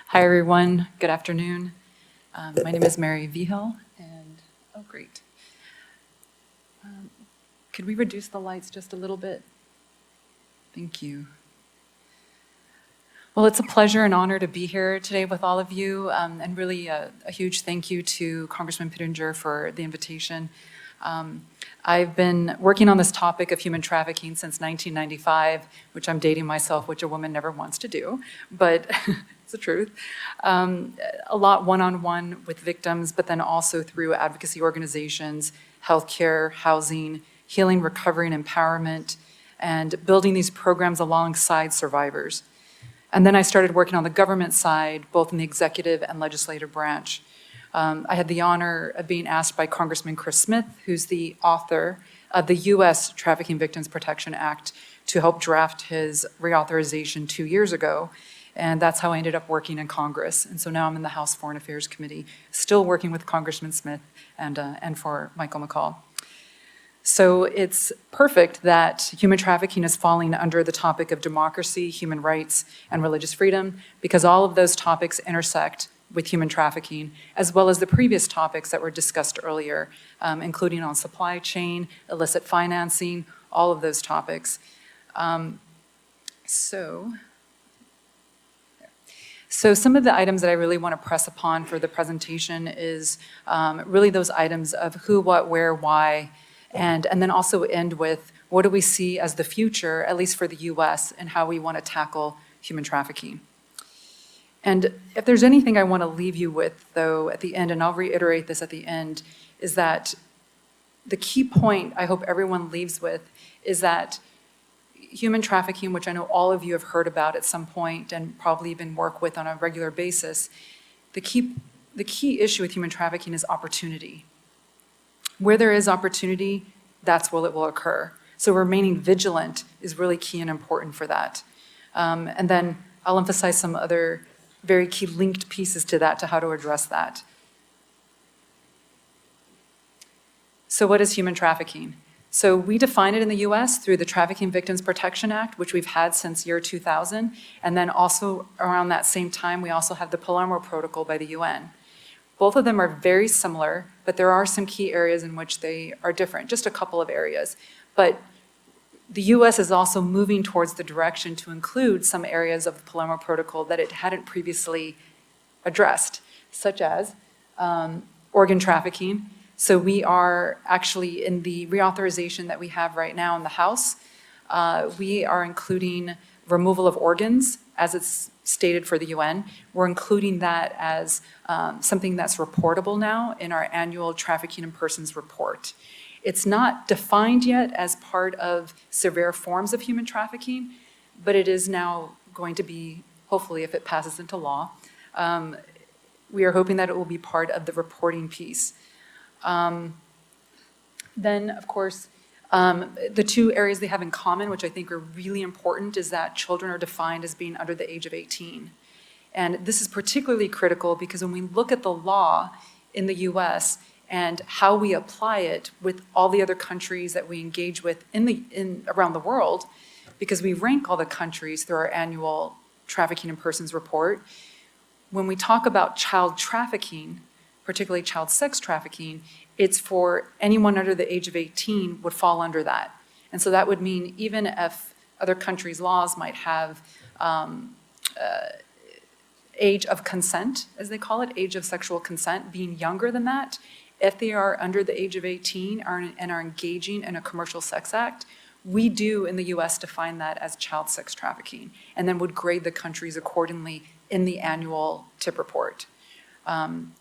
Hi, everyone. Good afternoon. My name is Mary Vigil, and oh, great. Could we reduce the lights just a little bit? Thank you. Well, it's a pleasure and honor to be here today with all of you, and really a huge thank you to Congressman Pittenger for the invitation. I've been working on this topic of human trafficking since 1995, which I'm dating myself, which a woman never wants to do, but it's the truth. A lot one-on-one with victims, but then also through advocacy organizations, healthcare, housing, healing, recovery, and empowerment, and building these programs alongside survivors. And then I started working on the government side, both in the executive and legislative branch. I had the honor of being asked by Congressman Chris Smith, who's the author of the U.S. Trafficking Victims Protection Act, to help draft his reauthorization 2 years ago. And that's how I ended up working in Congress. And so now I'm in the House Foreign Affairs Committee, still working with Congressman Smith and for Michael McCaul. So it's perfect that human trafficking is falling under the topic of democracy, human rights, and religious freedom, because all of those topics intersect with human trafficking, as well as the previous topics that were discussed earlier, including on supply chain, illicit financing, all of those topics. So some of the items that I really want to press upon for the presentation is really those items of who, what, where, why, and then also end with what do we see as the future, at least for the U.S., and how we want to tackle human trafficking. And if there's anything I want to leave you with, though, at the end, and I'll reiterate this at the end, is that the key point I hope everyone leaves with is that human trafficking, which I know all of you have heard about at some point and probably even work with on a regular basis, the key issue with human trafficking is opportunity. Where there is opportunity, that's where it will occur. So remaining vigilant is really key and important for that. And then I'll emphasize some other very key linked pieces to that, to how to address that. So what is human trafficking? So we define it in the US through the Trafficking Victims Protection Act, which we've had since year 2000. And then also around that same time, we also have the Parliamentary Protocol by the UN. Both of them are very similar, but there are some key areas in which they are different, just a couple of areas. But the US is also moving towards the direction to include some areas of the Palermo Protocol that it hadn't previously addressed, such as organ trafficking. So we are actually, in the reauthorization that we have right now in the House, we are including removal of organs, as it's stated for the UN. We're including that as something that's reportable now in our annual Trafficking in Persons report. It's not defined yet as part of severe forms of human trafficking, but it is now going to be, hopefully if it passes into law, we are hoping that it will be part of the reporting piece. Then, of course, the two areas they have in common, which I think are really important, is that children are defined as being under the age of 18. And this is particularly critical because when we look at the law in the US and how we apply it with all the other countries that we engage with around the world, because we rank all the countries through our annual Trafficking in Persons report, when we talk about child trafficking, particularly child sex trafficking, it's for anyone under the age of 18 would fall under that. And so that would mean even if other countries' laws might have age of consent, as they call it, age of sexual consent, being younger than that, if they are under the age of 18 and are engaging in a commercial sex act, we do in the US define that as child sex trafficking, and then would grade the countries accordingly in the annual TIP report,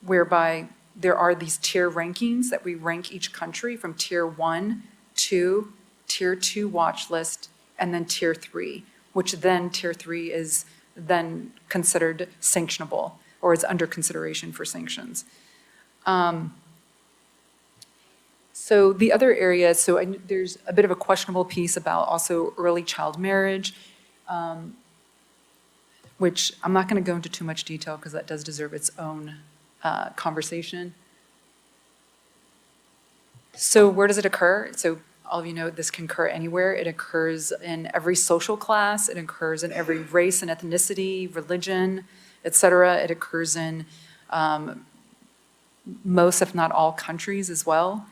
whereby there are these tier rankings that we rank each country from tier 1 to tier 2 watch list, and then tier 3, which then tier 3 is then considered sanctionable or is under consideration for sanctions. So the other areas, there's a bit of a questionable piece about also early child marriage, which I'm not going to go into too much detail because that does deserve its own conversation. So where does it occur? So all of you know, this can occur anywhere. It occurs in every social class. It occurs in every race and ethnicity, religion, et cetera. It occurs in most, if not all, countries as well.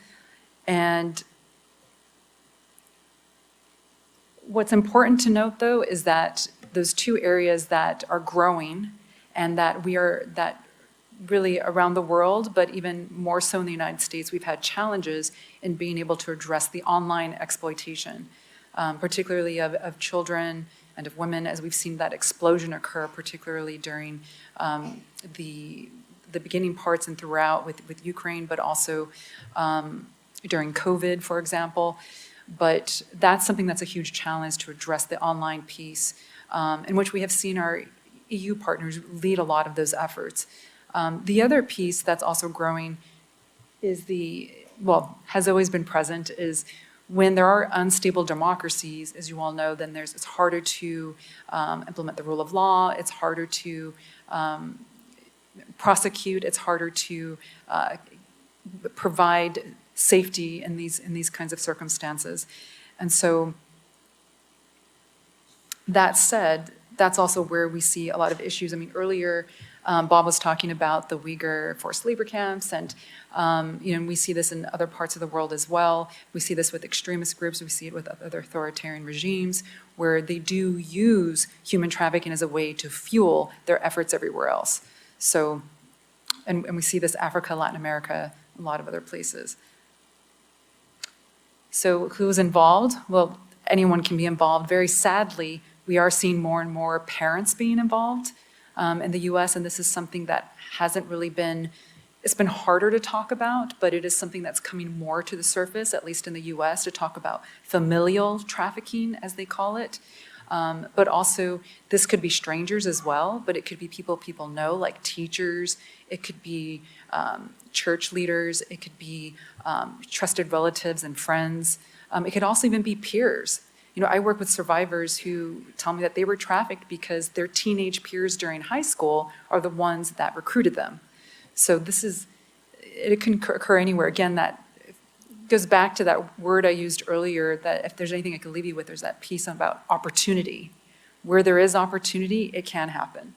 And what's important to note, though, is that those two areas that are growing and that really around the world, but even more so in the United States, we've had challenges in being able to address the online exploitation, particularly of children and of women, as we've seen that explosion occur, particularly during the beginning parts and throughout with Ukraine, but also during COVID, for example. But that's something that's a huge challenge to address the online piece, in which we have seen our EU partners lead a lot of those efforts. The other piece that's also growing is has always been present, is when there are unstable democracies, as you all know, then it's harder to implement the rule of law, it's harder to prosecute, it's harder to provide safety in these kinds of circumstances. And so that said, that's also where we see a lot of issues. I mean, earlier, Bob was talking about the Uyghur forced labor camps, and we see this in other parts of the world as well. We see this with extremist groups. We see it with other authoritarian regimes, where they do use human trafficking as a way to fuel their efforts everywhere else. So, and we see this Africa, Latin America, a lot of other places. So who's involved? Well, anyone can be involved. Very sadly, we are seeing more and more parents being involved in the US, and this is something that hasn't really been, it's been harder to talk about, but it is something that's coming more to the surface, at least in the US, to talk about familial trafficking, as they call it. But also, this could be strangers as well, but it could be people know, like teachers, it could be church leaders, it could be trusted relatives and friends. It could also even be peers. You know, I work with survivors who tell me that they were trafficked because their teenage peers during high school are the ones that recruited them. So it can occur anywhere. Again, that goes back to that word I used earlier, that if there's anything I could leave you with, there's that piece about opportunity. Where there is opportunity, it can happen.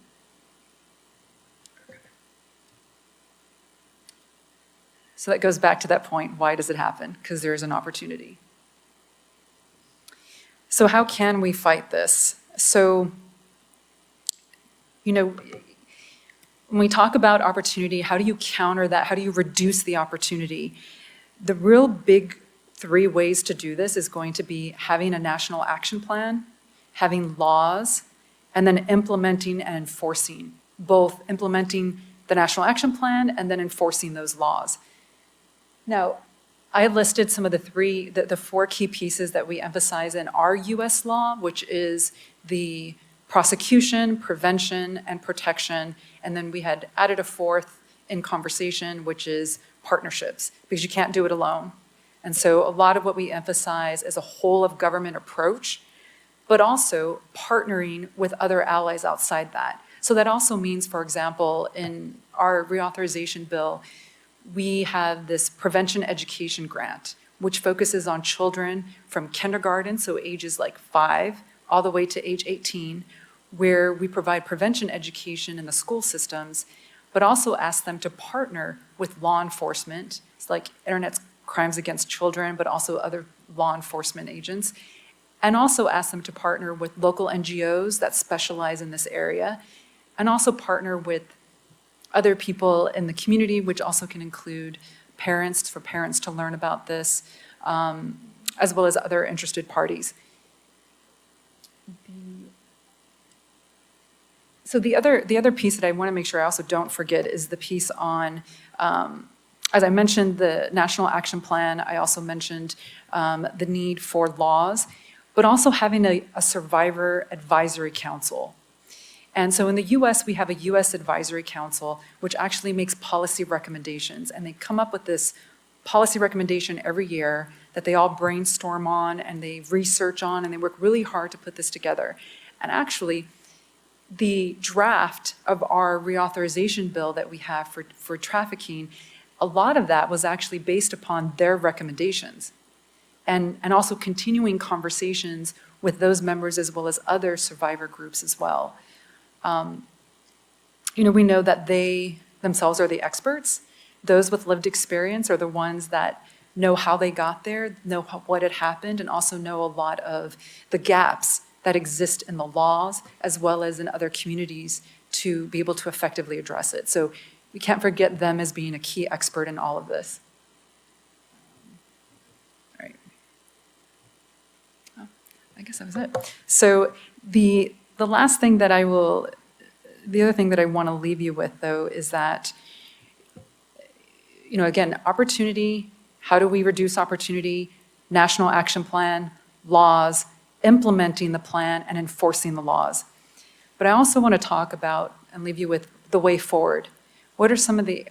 So that goes back to that point, why does it happen? Because there is an opportunity. So how can we fight this? So, when we talk about opportunity, how do you counter that? How do you reduce the opportunity? The real big 3 ways to do this is going to be having a national action plan, having laws, and then implementing and enforcing, both implementing the national action plan and then enforcing those laws. Now, I listed some of the 4 key pieces that we emphasize in our US law, which is the prosecution, prevention, and protection. And then we had added a 4th in conversation, which is partnerships, because you can't do it alone. And so a lot of what we emphasize is a whole of government approach, but also partnering with other allies outside that. So that also means, for example, in our reauthorization bill, we have this prevention education grant, which focuses on children from kindergarten, so ages like 5, all the way to age 18, where we provide prevention education in the school systems, but also ask them to partner with law enforcement. It's like internet crimes against children, but also other law enforcement agents, and also ask them to partner with local NGOs that specialize in this area, and also partner with other people in the community, which also can include parents, for parents to learn about this, as well as other interested parties. So the other piece that I want to make sure I also don't forget is the piece on, as I mentioned, the National Action Plan. I also mentioned the need for laws, but also having a survivor advisory council. And so in the US, we have a US Advisory Council, which actually makes policy recommendations. And they come up with this policy recommendation every year that they all brainstorm on and they research on, and they work really hard to put this together. And actually, the draft of our reauthorization bill that we have for trafficking, a lot of that was actually based upon their recommendations. and also continuing conversations with those members as well as other survivor groups as well. We know that they themselves are the experts. Those with lived experience are the ones that know how they got there, know what had happened, and also know a lot of the gaps that exist in the laws as well as in other communities to be able to effectively address it. So we can't forget them as being a key expert in all of this. All right. Oh, I guess that was it. So the last thing that the other thing that I want to leave you with, though, is that, again, opportunity, how do we reduce opportunity, national action plan, laws, implementing the plan, and enforcing the laws. But I also want to talk about and leave you with the way forward. What are some of the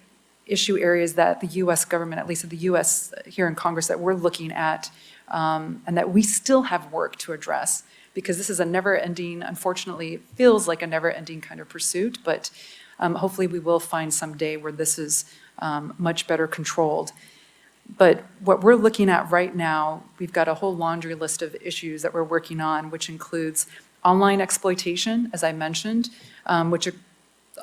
issue areas that the U.S. government, at least the U.S. here in Congress, that we're looking at and that we still have work to address? Because this is a never-ending, unfortunately, it feels like a never-ending kind of pursuit, but hopefully we will find some day where this is much better controlled. But what we're looking at right now, we've got a whole laundry list of issues that we're working on, which includes online exploitation, as I mentioned, which are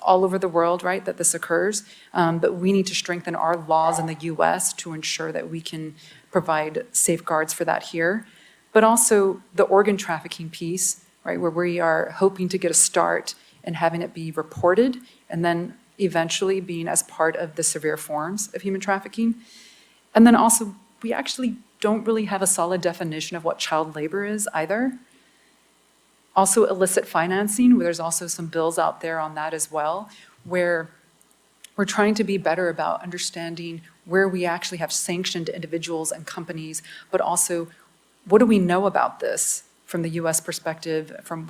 all over the world, right, that this occurs. But we need to strengthen our laws in the U.S. to ensure that we can provide safeguards for that here. But also the organ trafficking piece, right, where we are hoping to get a start in having it be reported and then eventually being as part of the severe forms of human trafficking. And then also, we actually don't really have a solid definition of what child labor is either. Also illicit financing, where there's also some bills out there on that as well, where we're trying to be better about understanding where we actually have sanctioned individuals and companies, but also what do we know about this from the US perspective, from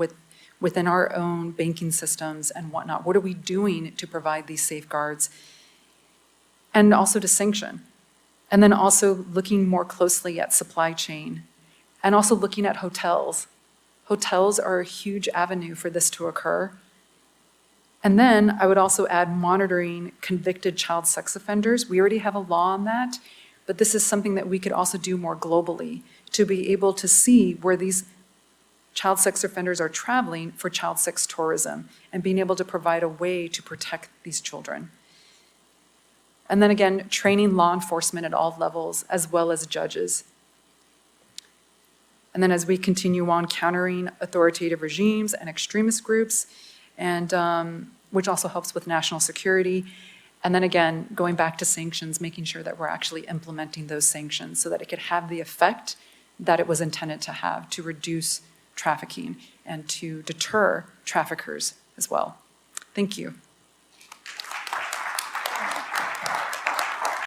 within our own banking systems and whatnot? What are we doing to provide these safeguards? And also to sanction. And then also looking more closely at supply chain and also looking at hotels. Hotels are a huge avenue for this to occur. And then I would also add monitoring convicted child sex offenders. We already have a law on that, but this is something that we could also do more globally to be able to see where these child sex offenders are traveling for child sex tourism and being able to provide a way to protect these children. And then again, training law enforcement at all levels as well as judges. And then as we continue on countering authoritative regimes and extremist groups, and which also helps with national security. And then again, going back to sanctions, making sure that we're actually implementing those sanctions so that it could have the effect that it was intended to have, to reduce trafficking and to deter traffickers as well. Thank you.